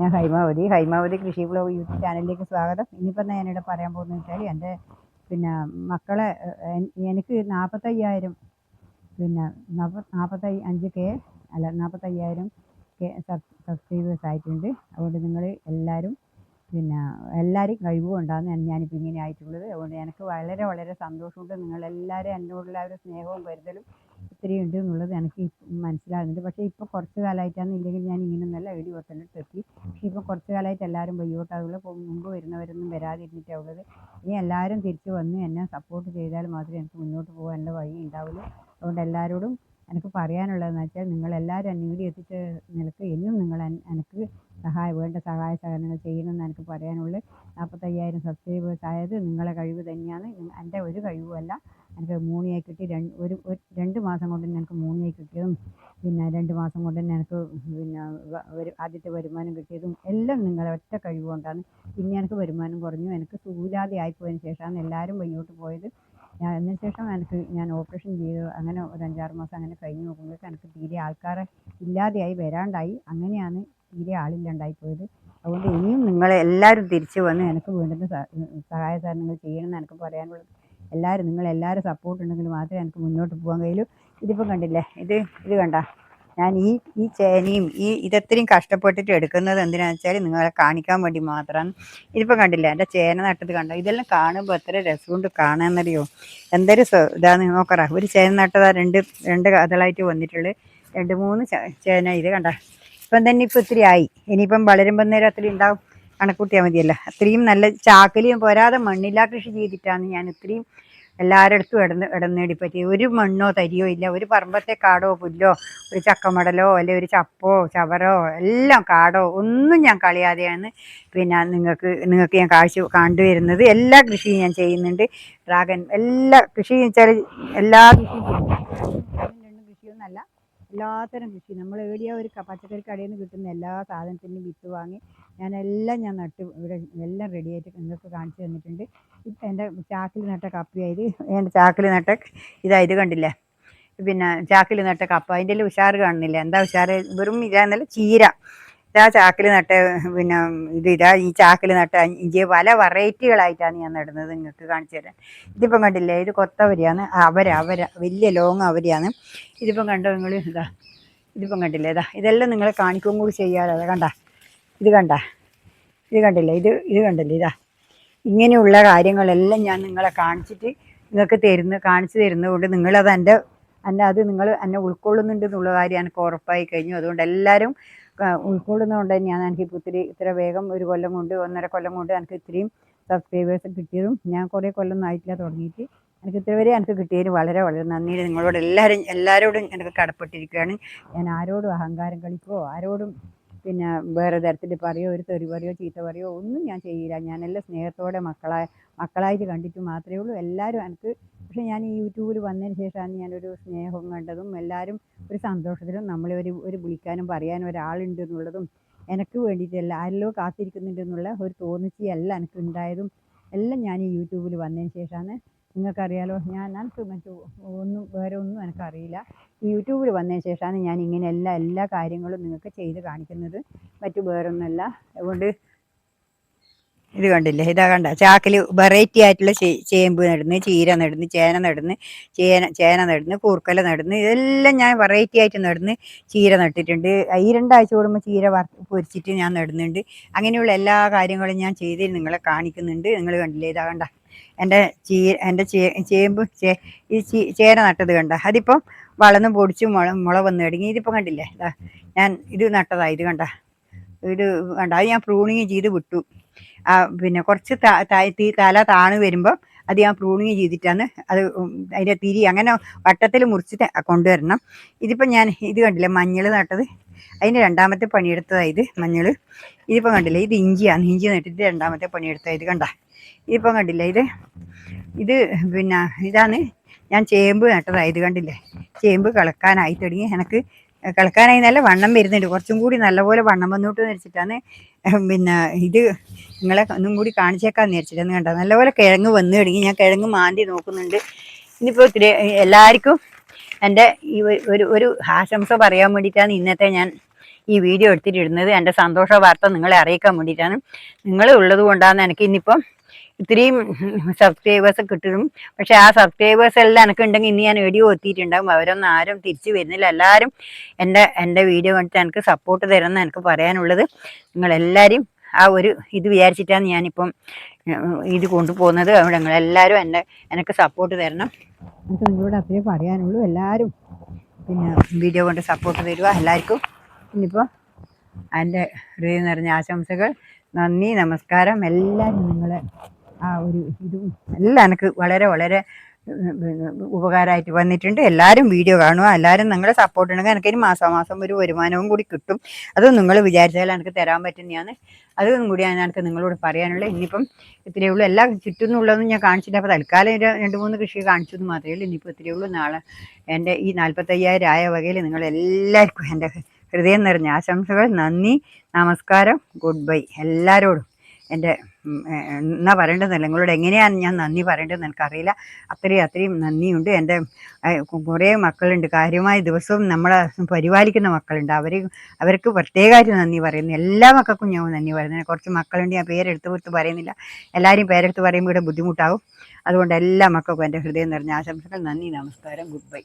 ഞാൻ ഹൈമാവതി കൃഷി blog YouTube ചാനലിലേക്ക് സ്വാഗതം. ഇനിയിപ്പം ഞാനിവിടെ പറയാൻ പോകുന്നത് വെച്ചാൽ എൻ്റെ മക്കളെ എനിക്ക് 45,000 45K അല്ല 45,000 സബ്സ്ക്രൈബേഴ്സ് ആയിട്ടുണ്ട്. അതുകൊണ്ട് നിങ്ങൾ എല്ലാവരും എല്ലാവരും കഴിവുകൊണ്ടാണ് ഞാനിപ്പോൾ ഇങ്ങനെ ആയിട്ടുള്ളത്. അതുകൊണ്ട് എനിക്ക് വളരെ വളരെ സന്തോഷമുണ്ട്. നിങ്ങളെല്ലാവരും എന്നോടുള്ള ഒരു സ്നേഹവും കരുതലും ഒത്തിരി ഉണ്ട് എന്നുള്ളത് എനിക്ക് മനസ്സിലാകുന്നുണ്ട്. പക്ഷേ ഇപ്പോൾ കുറച്ച് കാലമായിട്ടാണ് ഇല്ലെങ്കിൽ ഞാൻ ഇങ്ങനെയൊന്നല്ല എഴുതി വെക്കുന്നിട്ട് എത്തി. പക്ഷേ ഇപ്പോൾ കുറച്ച് കാലമായിട്ട് എല്ലാവരും വയ്യോട്ടാവുള്ളൂ. മുമ്പ് വരുന്നവരൊന്നും വരാതിരുന്നിട്ടാണ് ഉള്ളത്. ഇനി എല്ലാവരും തിരിച്ച് വന്ന് എന്നെ സപ്പോർട്ട് ചെയ്താൽ മാത്രമേ എനിക്ക് മുന്നോട്ട് പോകാനുള്ള വഴി ഉണ്ടാവുള്ളൂ. അതുകൊണ്ട് എല്ലാവരോടും എനിക്ക് പറയാനുള്ളതെന്ന് വെച്ചാൽ നിങ്ങളെല്ലാവരും എന്നെ വീഡിയോ എത്തിച്ച നിലക്ക് ഇനിയും നിങ്ങൾ എനിക്ക് വേണ്ട സഹായ സഹകരണങ്ങൾ ചെയ്യണമെന്ന് എനിക്ക് പറയാനുള്ളത്. 45,000 സബ്സ്ക്രൈബേഴ്സ് ആയത് നിങ്ങളെ കഴിവ് തന്നെയാണ്. എൻ്റെ ഒരു കഴിവുമല്ല. എനിക്ക് 3 കിട്ടി. 2 മാസം കൊണ്ട് തന്നെ എനിക്ക് 3 കിട്ടിയതും 2 മാസം കൊണ്ട് തന്നെ എനിക്ക് ആദ്യത്തെ വരുമാനം കിട്ടിയതും എല്ലാം നിങ്ങളെ ഒറ്റ കഴിവ് കൊണ്ടാണ്. പിന്നെ എനിക്ക് വരുമാനം കുറഞ്ഞു. എനിക്ക് സൂചാതെ ആയിപ്പോയതിന് ശേഷമാണ് എല്ലാവരും വയ്യോട്ട് പോയത്. അതിന് ശേഷം ഞാൻ ഓപ്പറേഷൻ ചെയ്തു. അങ്ങനെ ഒരു 5-6 മാസം അങ്ങനെ കഴിഞ്ഞ് നോക്കുമ്പോഴേക്കും എനിക്ക് തീരെ ആൾക്കാരെ ഇല്ലാതെയായി വരാണ്ടായി. അങ്ങനെയാണ് തീരെ ആളില്ലാണ്ടായിപ്പോയത്. അതുകൊണ്ട് ഇനിയും നിങ്ങളെല്ലാവരും തിരിച്ച് വന്ന് എനിക്ക് വേണ്ടുന്ന സഹായ സഹകരണങ്ങൾ ചെയ്യണമെന്ന് എനിക്ക് പറയാനുള്ളത്. നിങ്ങളെല്ലാവരും സപ്പോർട്ട് ഉണ്ടെങ്കിൽ മാത്രമേ എനിക്ക് മുന്നോട്ട് പോകാൻ കഴിയൂ. ഇതിപ്പം കണ്ടില്ലേ, ഇത് കണ്ട ഞാൻ ഈ ചേനയും ഇതത്രയും കഷ്ടപ്പെട്ടിട്ട് എടുക്കുന്നത് എന്തിനാണെന്ന് വെച്ചാൽ നിങ്ങളെ കാണിക്കാൻ വേണ്ടി മാത്രമാണ്. ഇതിപ്പോൾ കണ്ടില്ലേ, എൻ്റെ ചേന നട്ടത് കണ്ടോ? ഇതെല്ലാം കാണുമ്പോൾ എത്ര രസമുണ്ട് കാണാമെന്നറിയോ. എന്തൊരു ഇതാന്ന് നോക്കറ. ഒരു ചേന നട്ടതാ രണ്ട് കഥകളായിട്ട് വന്നിട്ടുള്ളത്. 2-3 ചേന. ഇത് കണ്ട ഇപ്പം തന്നെ ഇപ്പം ഇത്തിരി ആയി. ഇനിയിപ്പം വളരുമ്പോൾ നേരം അത്രയും ഉണ്ടാവും. കണക്കൂട്ടിയാൽ മതിയല്ലോ. അത്രയും നല്ല ചാക്കലിയും പോരാതെ മണ്ണില്ലാ കൃഷി ചെയ്തിട്ടാണ് ഞാൻ ഇത്രയും എല്ലാവരുടെ അടുത്തും ഇടനേടി പറ്റി. ഒരു മണ്ണോ തരിയോ ഇല്ല. ഒരു പറമ്പത്തെ കാടോ പുല്ലോ ഒരു ചക്കമടലോ അല്ലെ ഒരു ചപ്പോ ചവറോ എല്ലാം കാടോ ഒന്നും ഞാൻ കളയാതെയാണ് നിങ്ങൾക്ക് ഞാൻ കണ്ടുവരുന്നത്. എല്ലാ കൃഷിയും ഞാൻ ചെയ്യുന്നുണ്ട്. ഡ്രാഗൺ എല്ലാ കൃഷിയും വെച്ചാൽ എല്ലാ കൃഷിയൊന്നല്ല, എല്ലാത്തരം കൃഷി. നമ്മൾ ഏടിയ ഒരു പച്ചക്കറി കടയിൽ നിന്ന് കിട്ടുന്ന എല്ലാ സാധനത്തിൻ്റെയും വിത്ത് വാങ്ങി ഞാൻ നട്ട് ഇവിടെ എല്ലാം റെഡിയായിട്ട് നിങ്ങൾക്ക് കാണിച്ചു തന്നിട്ടുണ്ട്. ഇപ്പം എൻ്റെ ചാക്കിൽ നട്ട കപ്പയായത് എൻ്റെ ചാക്കിൽ നട്ട ഇത് കണ്ടില്ലേ, ചാക്കിൽ നട്ട കപ്പ. അതിൻ്റെ എല്ലാം ഉഷാറ് കാണുന്നില്ല. എന്താ ഉഷാറ്? വെറും ഇതാന്നല്ല, ചീര. ഇതാ ചാക്കിൽ നട്ട ഈ ചാക്കിൽ നട്ട ഇഞ്ചി പല വെറൈറ്റികളായിട്ടാണ് ഞാൻ നടുന്നത്. നിങ്ങൾക്ക് കാണിച്ചു തരാം. ഇതിപ്പം കണ്ടില്ലേ, ഇത് കൊത്തവരിയാണ്. അവര വലിയ ലോങ് അവരിയാണ്. ഇതിപ്പം കണ്ടോ നിങ്ങൾ? ഇതിപ്പം കണ്ടില്ലേ, ഇതെല്ലാം നിങ്ങളെ കാണിക്കുകയും കൂടി ചെയ്യാതെ. ഇത് കണ്ടില്ലേ, ഇത് കണ്ടില്ലേ. ഇങ്ങനെയുള്ള കാര്യങ്ങളെല്ലാം ഞാൻ നിങ്ങളെ കാണിച്ചു തരുന്നതുകൊണ്ട് നിങ്ങളത് നിങ്ങൾ എന്നെ ഉൾക്കൊള്ളുന്നുണ്ട് എന്നുള്ള കാര്യം എനിക്ക് ഉറപ്പായി കഴിഞ്ഞു. അതുകൊണ്ട് എല്ലാവരും ഉൾക്കൊള്ളുന്നതുകൊണ്ട് തന്നെയാണ് എനിക്കിപ്പോൾ ഇത്ര വേഗം 1 കൊല്ലം കൊണ്ട് 1.5 കൊല്ലം കൊണ്ട് എനിക്ക് ഇത്രയും സബ്സ്ക്രൈബേഴ്സ് കിട്ടിയതും. ഞാൻ കുറേ കൊല്ലം ആയിട്ടില്ല തുടങ്ങിയിട്ട്. എനിക്ക് ഇത്ര വരെ എനിക്ക് കിട്ടിയതിന് വളരെ വളരെ നന്ദി. നിങ്ങളോട് എല്ലാവരോടും എനിക്ക് കടപ്പെട്ടിരിക്കുകയാണ്. ഞാൻ ആരോടും അഹങ്കാരം കളിക്കുകയോ ആരോടും വേറെ തരത്തിൽ പറയുകയോ ഒരു തെറി പറയുകയോ ചീത്ത പറയുകയോ ഒന്നും ഞാൻ ചെയ്യില്ല. ഞാനെല്ലാം സ്നേഹത്തോടെ മക്കളായിട്ട് കണ്ടിട്ട് മാത്രമേ ഉള്ളൂ. എല്ലാവരും എനിക്ക് പക്ഷേ ഞാൻ ഈ യൂട്യൂബിൽ വന്നതിന് ശേഷമാണ് ഞാനൊരു സ്നേഹം കണ്ടതും എല്ലാവരും ഒരു സന്തോഷത്തിലും നമ്മളെ ഒരു വിളിക്കാനും പറയാനും ഒരാളുണ്ട് എന്നുള്ളതും എനിക്ക് വേണ്ടിയിട്ടല്ല ആരെല്ലോ കാത്തിരിക്കുന്നുണ്ട് എന്നുള്ള ഒരു തോന്നിച്ചല്ല എനിക്ക് ഉണ്ടായതും എല്ലാം ഞാൻ ഈ യൂട്യൂബിൽ വന്നതിന് ശേഷമാണ്. നിങ്ങൾക്കറിയാലോ, എനിക്ക് വേറെ ഒന്നും എനിക്കറിയില്ല. യൂട്യൂബിൽ വന്നതിന് ശേഷമാണ് ഞാൻ ഇങ്ങനെ എല്ലാ കാര്യങ്ങളും നിങ്ങൾക്ക് ചെയ്ത് കാണിക്കുന്നത്. വേറൊന്നുമല്ല. അതുകൊണ്ട് ഇത് കണ്ടില്ലേ, കണ്ട ചാക്കിൽ വെറൈറ്റി ആയിട്ടുള്ള ചേമ്പ് നടുന്ന്, ചീര നടുന്ന്, ചേന നടുന്ന്, കൂർക്കല നടുന്ന്, ഇതെല്ലാം ഞാൻ വെറൈറ്റി ആയിട്ട് നടുന്ന്. ചീര നട്ടിട്ടുണ്ട്. ഈ 2 ആഴ്ച കൂടുമ്പോൾ ചീര പൊരിച്ചിട്ട് ഞാൻ നടുന്നുണ്ട്. അങ്ങനെയുള്ള എല്ലാ കാര്യങ്ങളും ഞാൻ ചെയ്ത് നിങ്ങളെ കാണിക്കുന്നുണ്ട്. നിങ്ങൾ കണ്ടില്ലേ, കണ്ട എൻ്റെ ചേമ്പ് ചേന നട്ടത് കണ്ട. അതിപ്പം വളർന്ന് പൊടിച്ച് മുള വന്ന് തുടങ്ങി. ഇതിപ്പം കണ്ടില്ലേ, ഞാൻ ഇത് നട്ടതാ. ഇത് കണ്ട അത് ഞാൻ പ്രൂണിങ് ചെയ്ത് വിട്ടു. കുറച്ച് തല താണ് വരുമ്പോൾ അത് ഞാൻ പ്രൂണിങ് ചെയ്തിട്ടാണ് അത് അതിൻ്റെ തിരി അങ്ങനെ വട്ടത്തിൽ മുറിച്ചിട്ട് കൊണ്ടുവരണം. ഇതിപ്പം ഞാൻ ഇത് കണ്ടില്ലേ, മഞ്ഞൾ നട്ടത്. അതിൻ്റെ 2ാമത്തെ പണിയെടുത്തതാണ് ഇത് മഞ്ഞൾ. ഇതിപ്പം കണ്ടില്ലേ, ഇത് ഇഞ്ചിയാണ്. ഇഞ്ചി നട്ടിട്ട് 2ാമത്തെ പണിയെടുത്തത്. ഇത് കണ്ട. ഇതിപ്പം കണ്ടില്ലേ, ഇത് ഇതാണ് ഞാൻ ചേമ്പ് നട്ടതാണ്. ഇത് കണ്ടില്ലേ, ചേമ്പ് കളക്കാനായി തുടങ്ങി. എനിക്ക് കളക്കാനായി നല്ല വണ്ണം വരുന്നുണ്ട്. കുറച്ചും കൂടി നല്ലപോലെ വണ്ണം വന്നോട്ട് വെച്ചിട്ടാണ് ഇത് നിങ്ങളെ ഒന്നും കൂടി കാണിച്ചേക്കാന്ന് വിചാരിച്ചിട്ടാണ്. കണ്ടോ, നല്ലപോലെ കിഴങ്ങ് വന്നു തുടങ്ങി. ഞാൻ കിഴങ്ങ് മാന്തി നോക്കുന്നുണ്ട്. ഇനിയിപ്പോൾ എല്ലാവർക്കും എൻ്റെ ഈ ഒരു ആശംസ പറയാൻ വേണ്ടിയിട്ടാണ് ഇന്നത്തെ ഞാൻ ഈ വീഡിയോ എടുത്തിട്ടിടുന്നത്. എൻ്റെ സന്തോഷ വാർത്ത നിങ്ങളെ അറിയിക്കാൻ വേണ്ടിയിട്ടാണ്. നിങ്ങൾ ഉള്ളത് കൊണ്ടാണ് എനിക്ക് ഇന്നിപ്പം ഇത്രയും സബ്സ്ക്രൈബേഴ്സ് കിട്ടും. പക്ഷെ ആ സബ്സ്ക്രൈബേഴ്സ് എല്ലാം എനിക്ക് ഉണ്ടെങ്കിൽ ഇനി ഞാൻ വീഡിയോ എത്തിയിട്ടുണ്ടാകും. അവരൊന്നും ആരും തിരിച്ചു വരുന്നില്ല. എല്ലാവരും എൻ്റെ വീഡിയോ കണ്ടിട്ട് എനിക്ക് സപ്പോർട്ട് തരുമെന്ന് എനിക്ക് പറയാനുള്ളത്. നിങ്ങളെല്ലാവരും ആ ഒരു ഇത് വിചാരിച്ചിട്ടാണ് ഞാനിപ്പം ഇത് കൊണ്ടുപോകുന്നത്. അവിടെ നിങ്ങളെല്ലാവരും എനിക്ക് സപ്പോർട്ട് തരണം. എനിക്ക് നിങ്ങളോട് അത്രയും പറയാനുള്ളൂ. എല്ലാവരും പിന്നെ വീഡിയോ കൊണ്ട് സപ്പോർട്ട് തരിക എല്ലാവർക്കും. ഇനിയിപ്പോൾ എൻ്റെ ഹൃദയം നിറഞ്ഞ ആശംസകൾ. നന്ദി, നമസ്കാരം. എല്ലാവരും നിങ്ങളെ ആ ഒരു ഇതും എല്ലാം എനിക്ക് വളരെ വളരെ ഉപകാരമായിട്ട് വന്നിട്ടുണ്ട്. എല്ലാവരും വീഡിയോ കാണുക. എല്ലാവരും നിങ്ങളെ സപ്പോർട്ട് ഉണ്ടെങ്കിൽ എനിക്കൊരു മാസം ഒരു വരുമാനവും കൂടി കിട്ടും. അതും നിങ്ങൾ വിചാരിച്ചാൽ എനിക്ക് തരാൻ പറ്റുന്നതാണ്. അതും കൂടിയാണ് എനിക്ക് നിങ്ങളോട് പറയാനുള്ളത്. ഇനിയിപ്പം ഇത്രയേ ഉള്ളൂ. എല്ലാം ചുറ്റുന്നുള്ളതൊന്നും ഞാൻ കാണിച്ചില്ല. അപ്പോൾ തൽക്കാലം 2-3 കൃഷി കാണിച്ചത് മാത്രമേ ഉള്ളൂ. ഇനിയിപ്പോൾ ഇത്രയേ ഉള്ളൂ. നാളെ എൻ്റെ ഈ 45,000 ആയ വകയിൽ നിങ്ങളെല്ലാവർക്കും എൻ്റെ ഹൃദയം നിറഞ്ഞ ആശംസകൾ. നന്ദി, നമസ്കാരം, ഗുഡ് ബൈ എല്ലാവരോടും. എൻ്റെ എന്നാ പറയേണ്ടതെന്നല്ല, നിങ്ങളോട് എങ്ങനെയാണ് ഞാൻ നന്ദി പറയേണ്ടതെന്ന് എനിക്കറിയില്ല. അത്രയും നന്ദിയുണ്ട്. എൻ്റെ കുറേ മക്കളുണ്ട്, കാര്യമായ ദിവസവും നമ്മളെ പരിപാലിക്കുന്ന മക്കളുണ്ട്. അവർക്ക് പ്രത്യേകമായിട്ട് നന്ദി പറയുന്നു. എല്ലാ മക്കൾക്കും ഞാൻ നന്ദി പറയുന്നത്. കുറച്ച് മക്കളുണ്ട്, ഞാൻ പേരെടുത്ത് പറയുന്നില്ല. എല്ലാവരും പേരെടുത്ത് പറയുമ്പോൾ ഇവിടെ ബുദ്ധിമുട്ടാകും. അതുകൊണ്ട് എല്ലാ മക്കൾക്കും എൻ്റെ ഹൃദയം നിറഞ്ഞ ആശംസകൾ. നന്ദി, നമസ്കാരം, ഗുഡ് ബൈ.